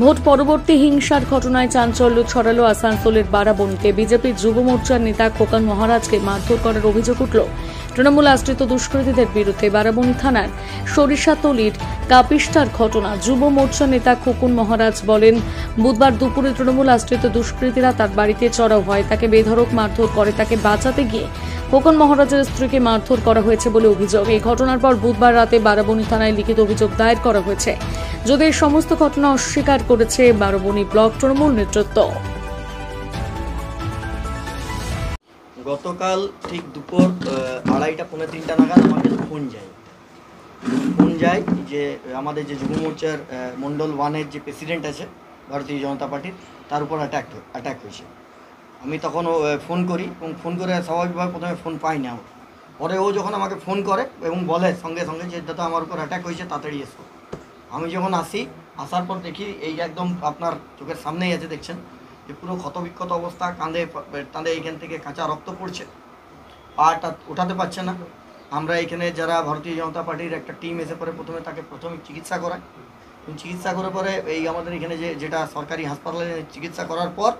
Vote পরবর্তী হিংসার ঘটনায় চাঞ্চল্য ছড়ালো আসানসোলের বারাবণীতে। বিজেপির যুব মোর্চার নেতা খোকন মহারাজকে মারধর করার অভিযোগ উঠল তৃণমূল আশ্রিত দুষ্কৃতীদের বিরুদ্ধে। বারাবণী থানার সরিষাতলির কাপিস্টার ঘটনা। যুব মোর্চার নেতা খোকন মহারাজ বলেন, বুধবার দুপুরে তৃণমূল আশ্রিত দুষ্কৃতীরা তার বাড়িতে চড়াও হয়, তাকে বেধড়ক মারধর করে। তাকে বাঁচাতে গিয়ে খোকন মহারাজের স্ত্রীকে মারধর করা হয়েছে বলে অভিযোগ। এই ঘটনার পর বুধবার রাতে বারাবণী থানায় লিখিত অভিযোগ দায়ের করা হয়েছে। যদি এই সমস্ত ঘটনা অস্বীকার করেছে বারাবণী ব্লক তৃণমূল নেতৃত্ব। গতকাল ঠিক দুপুর 2:30 পৌনে 3টা নাগাদ আমাদের ফোন যায় যে আমাদের যে যুব মোর্চার মন্ডল 1-এর যে প্রেসিডেন্ট আছে ভারতীয় জনতা পার্টির, তার উপর অ্যাটাক হয়েছে। আমি তখন ফোন করি এবং ফোন করে স্বাভাবিকভাবে প্রথমে ফোন পাই না। পরে ও যখন আমাকে ফোন করে এবং বলে সঙ্গে সঙ্গে যে দাদা আমার উপর অ্যাটাক হয়েছে, তাড়াতাড়ি এসো। আমি যখন আসার পর দেখি এই একদম আপনার চোখের সামনেই আছে, দেখছেন যে পুরো ক্ষতবিক্ষত অবস্থা, কাঁধে এইখান থেকে কাঁচা রক্ত পড়ছে, পাটা ওঠাতে পারছে না। আমরা এখানে যারা ভারতীয় জনতা পার্টির একটা টিম এসে পরে প্রথমে তাকে চিকিৎসা করায় এবং চিকিৎসা করে পরে এই আমাদের এখানে যেটা সরকারি হাসপাতালে চিকিৎসা করার পর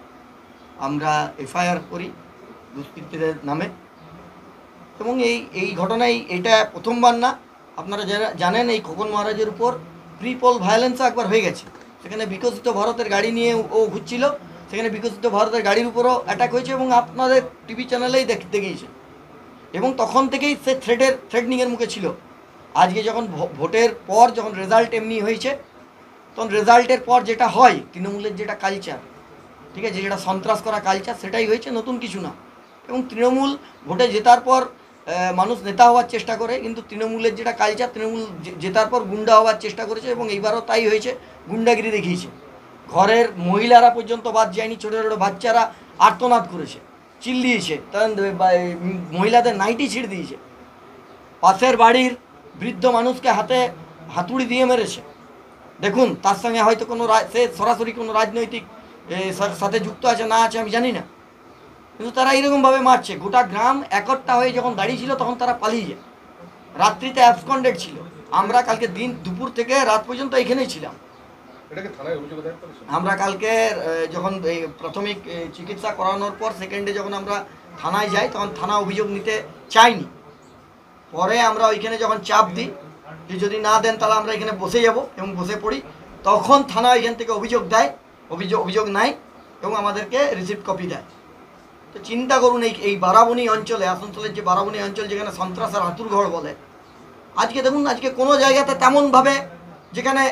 আমরা এফআইআর করি দুষ্কৃতীদের নামে। এবং এই ঘটনায় এটা প্রথমবার না, আপনারা যারা জানেন এই খোকন মহারাজের উপর প্রিপোল ভায়োলেন্সও একবার হয়ে গেছে। সেখানে বিকশিত ভারতের গাড়ি নিয়ে ও ঘুরছিল, সেখানে বিকশিত ভারতের গাড়ির উপরও অ্যাটাক হয়েছে এবং আপনাদের টিভি চ্যানেলেই দেখতে গিয়েছে। এবং তখন থেকেই সে থ্রেটনিংয়ের মুখে ছিল। আজকে যখন ভোটের পর যখন রেজাল্ট এমনি হয়েছে, তখন রেজাল্টের পর যেটা হয় তৃণমূলের যেটা কালচার, ঠিক আছে, যেটা সন্ত্রাস করা কালচার, সেটাই হয়েছে, নতুন কিছু না। এবং তৃণমূল ভোটে জেতার পর মানুষ নেতা হওয়ার চেষ্টা করে, কিন্তু তৃণমূলের যেটা কালচার, তৃণমূল জেতার পর গুন্ডা হওয়ার চেষ্টা করেছে এবং এইবারও তাই হয়েছে, গুন্ডাগিরি দেখিয়েছে। ঘরের মহিলারা পর্যন্ত বাদ যায়নি, ছোটো ছোটো বাচ্চারা আর্তনাদ করেছে, চিল্লিয়েছে, মহিলাদের নাইটি ছিঁড়ে দিয়েছে, পাশের বাড়ির বৃদ্ধ মানুষকে হাতে হাতুড়ি দিয়ে মেরেছে। দেখুন, তার সঙ্গে হয়তো সে সরাসরি কোনো রাজনৈতিক সাথে যুক্ত আছে না আছে আমি জানি না, কিন্তু তারা এইরকমভাবে মারছে। গোটা গ্রাম একটা হয়ে যখন দাঁড়িয়ে ছিল তখন তারা পালিয়ে যায়, রাত্রিতে অ্যাবসকন্ডেড ছিল। আমরা কালকে দুপুর থেকে রাত পর্যন্ত এখানেই ছিলাম। আমরা কালকে যখন এই প্রাথমিক চিকিৎসা করানোর পর সেকেন্ডে যখন আমরা থানায় যাই, তখন থানা অভিযোগ নিতে চাইনি। পরে আমরা ওইখানে যখন চাপ দিই যে যদি না দেন তাহলে আমরা এখানে বসে যাব এবং বসে পড়ি, তখন থানা এখান থেকে অভিযোগ দেয়, অভিযোগ নেয় এবং আমাদেরকে রিসিপ্ট কপি দেয়। তো চিন্তা করুন, এই বারাবণী অঞ্চলে, আসানসোলের যে বারাবণী অঞ্চল, যেখানে সন্ত্রাসের হাতুড়ঘর বলে, আজকে দেখুন আজকে কোনো জায়গাতে তেমনভাবে যেখানে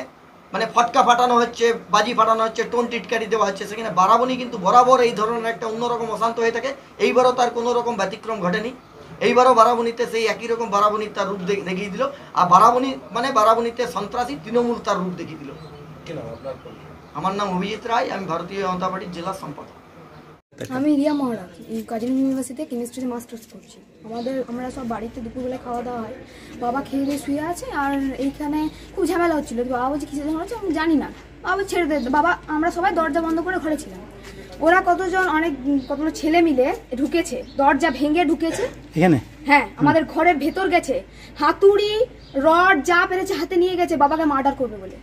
মানে ফটকা ফাটানো হচ্ছে, বাজি ফাটানো হচ্ছে, টোন টিটকারি দেওয়া হচ্ছে, সেখানে বারাবণী কিন্তু বরাবর এই ধরনের একটা অন্যরকম অশান্ত হয়ে থাকে। এইবারও তার কোনো রকম ব্যতিক্রম ঘটেনি। এইবারও বারাবণীতে সেই একই রকম বারাবণীর তার রূপ দেখিয়ে দিল। আর বারাবণীতে সন্ত্রাসী তৃণমূল তার রূপ দেখিয়ে দিল। আমার নাম অভিজিৎ রায়, আমি ভারতীয় জনতা পার্টির জেলা সম্পাদক। আমি রিয়া মহারাজ, কাজিন ইউনিভার্সিটিতে কেমিস্ট্রিতে মাস্টার্স করছি। আমরা সব বাড়িতে দুপুরবেলায় খাওয়া দাওয়া হয়, বাবা খেয়ে দিয়ে শুয়ে আছে, আর এইখানে খুব ঝামেলা হচ্ছিলো। বাবা বলছে কিসের ঝামেলা হচ্ছে আমি জানি না, বাবা ছেড়ে দে বাবা। আমরা সবাই দরজা বন্ধ করে ঘরে ছিলাম। ওরা কতগুলো ছেলে মিলে ঢুকেছে, দরজা ভেঙে ঢুকেছে এখানে, হ্যাঁ আমাদের ঘরের ভেতর গেছে, হাতুড়ি রড যা পেরেছে হাতে নিয়ে গেছে, বাবাকে মার্ডার করবে বলে।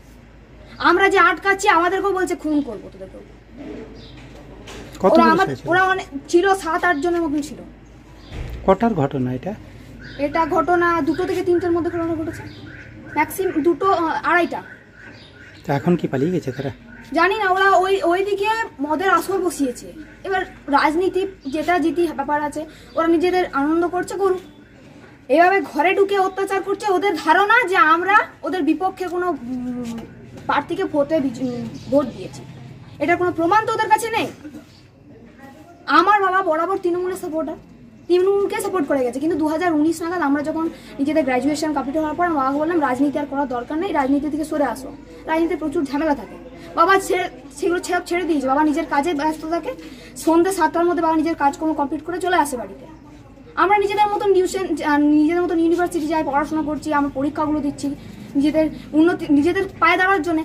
আমরা যে আটকাচ্ছি আমাদেরকেও বলছে খুন করবো তোদেরকেও। ওরা অনেক ছিল, 7-8 জনের মতন ছিল। কটার ঘটনা এটা ঘটনা 2টো থেকে 3টের মধ্যে ঘটনা ঘটেছে, ম্যাক্সিমাম 2টো 2:30টা। এখন কি পালিয়ে গেছে তারা জানি না। ওরা ওইদিকে মদের আসর বসিয়েছে। এবার রাজনীতি যেটা জিতি ব্যাপার আছে, ওরা নিজেদের আনন্দ করছে, করুক। এইভাবে ঘরে ঢুকে অত্যাচার করছে। ওদের ধারণা যে আমরা ওদের বিপক্ষে কোনো প্রার্থীকে ভোট দিয়েছি, এটার কোনো প্রমাণ তো ওদের কাছে নেই। আমার বাবা বরাবর তৃণমূলের সাপোর্টার, তৃণমূলকে সাপোর্ট করে গেছে। কিন্তু 2019 নাগাদ আমরা যখন নিজেদের গ্র্যাজুয়েশন কমপ্লিট হওয়ার পর বাবাকে বললাম রাজনীতি আর করার দরকার নেই, রাজনীতি থেকে সরে আসো, রাজনীতিতে প্রচুর ঝামেলা থাকে। বাবা সেগুলো ছেড়ে দিয়েছে। বাবা নিজের কাজে ব্যস্ত থাকে। সন্ধ্যে 7টার মধ্যে বাবা নিজের কাজকর্ম কমপ্লিট করে চলে আসে বাড়িতে। আমরা নিজেদের মতন ইউনিভার্সিটি যাই, পড়াশোনা করছি, আমরা পরীক্ষাগুলো দিচ্ছি নিজেদের উন্নতি, নিজেদের পায়ে দাঁড়ার জন্য।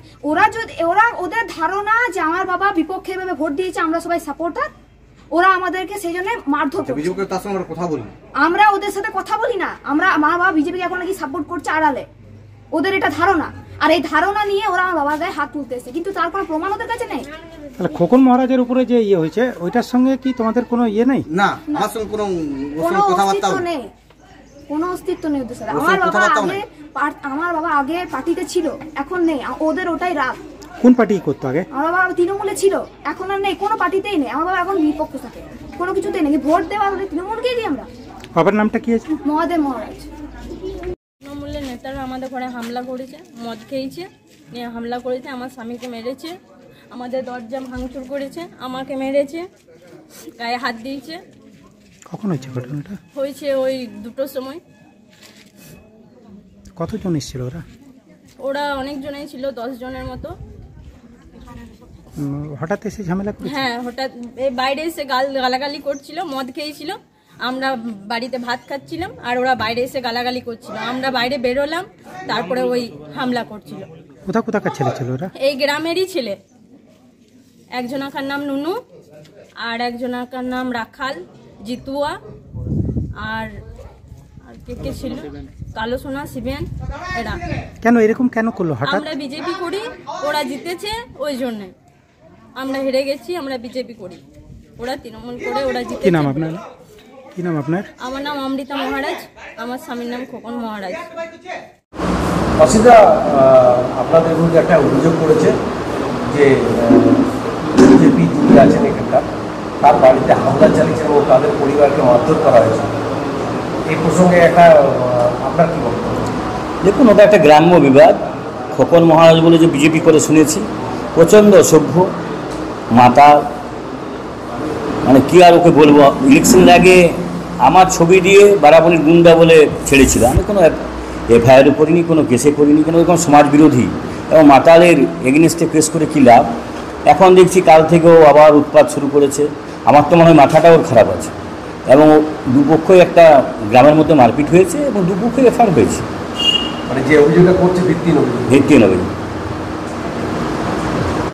ওদের ধারণা যে আমার বাবা বিপক্ষে ভাবে ভোট দিয়েছে, আমরা সবাই সাপোর্টার, ওরা আমাদেরকে সেই জন্য মারধর করছে। আমরা ওদের সাথে কথা বলি না। মা বাবা বিজেপিকে এখন নাকি সাপোর্ট করছে আড়ালে, ওদের এটা ধারণা। আর এই ধারণা নিয়ে ওরা আমার বাবার গায়ে হাত তুলতে এসেছে, কিন্তু তার কোনো প্রমাণ ওদের কাছে নেই। তাহলে খোকন মহারাজের উপরে যে ইয়ে হয়েছে ওইটার সঙ্গে কি তোমাদের কোনো ইয়ে নেই? না, আমার সঙ্গে কোনো অস্তিত্ব নেই, কোনো অস্তিত্ব নেই ওদের সাথে। আমার বাবা আগে পার্টিতে ছিল, এখন নেই, ওদের ওটাই রাগ। কোন পার্টি করতো আগে? আমার বাবা তৃণমূলে ছিল, এখন আর নেই, কোনো পার্টিতেই নেই। আমার বাবা এখন বিপক্ষ থাকে, কোনো কিছুতেই নেই। ভোট দেওয়া হলে তৃণমূলকেই দিই আমরা। বাবার নামটা কি আছে? মহাদেব মহারাজ। তৃণমূলের নেতারা আমাদের ঘরে হামলা করেছে, মদ খেয়েছে, নিয়ে হামলা করেছে, আমার স্বামীকে মেরেছে, আমাদের দরজা ভাঙচুর করেছে, আমাকে মেরেছে, গায়ে হাত দিয়েছে। কখন হয়েছে ঘটনাটা? হয়েছে ওই 2টোর সময়। কতজন এসেছিল ওরা? ওরা অনেকজনই ছিল, 10 জনের মতো। হঠাৎ এসে ঝামেলা করেছে? হ্যাঁ, হঠাৎ বাইরে এসে গালাগালি করছিল, মদ খেয়েছিল, আমরা বাড়িতে ভাত খাচ্ছিলাম আর ওরা বাইরে এসে গালাগালি করছিল, আমরা বাইরে বেরোলাম, তারপরে ওই হামলা করছিল। কোথাকার ছেলে ছিল ওরা? এই গ্রামেরই ছেলে, একজনাকার নাম নুনু আর একজনাকার নাম রাখাল, জিতুয়া আর কে ছিল, কালো সোনা, শিবেন। এরা কেন এরকম কেন করলো হঠাৎ? আমরা বিজেপি করি, ওরা জিতেছে ওই জন্য। আমরা হেরে গেছি, আমরা বিজেপি করি, ওরা তৃণমূল করে, ওরা জিতেছে। কি নাম আপনার? কি নাম আপনার? আমার নাম অমৃতা মহারাজ, আমার স্বামীর নাম খোকন মহারাজ। অসিতা, আপনাদের বিরুদ্ধে একটা অভিযোগ করেছে যে বিজেপি যিনি আছেন এখানকার, তার বাড়িতে হামলা চালিয়েছেন এবং তাদের পরিবারকে মারধর করা হয়েছে। এই প্রসঙ্গে একটা আপনার কি বক্তব্য? দেখুন, ওটা একটা গ্রাম্য বিবাদ। খোকন মহারাজ বলে যে বিজেপি করে শুনেছি, প্রচণ্ড অসভ্য, মাতা, মানে কি আর ওকে বলবো। ইলেকশনের আগে আমার ছবি দিয়ে বারাবণীর গুন্ডা বলে ছেড়েছিল। আমি কোনো এফআইআরও করিনি, কোনো কেসে করিনি, কোনো রকম সমাজ বিরোধী এবং মাতালের এগেনস্টে কেস করে কী লাভ। এখন দেখছি কাল থেকেও আবার উৎপাত শুরু করেছে। আমার তো মনে হয় মাথাটা ওর খারাপ আছে। এবং দুপক্ষই একটা গ্রামের মধ্যে মারপিট হয়েছে এবং দুপক্ষই এফআইআর হয়েছে। মানে যে অভিযোগটা করছে ভিত্তিহীন অভিযোগ। ভিত্তিহীন অভিযোগ।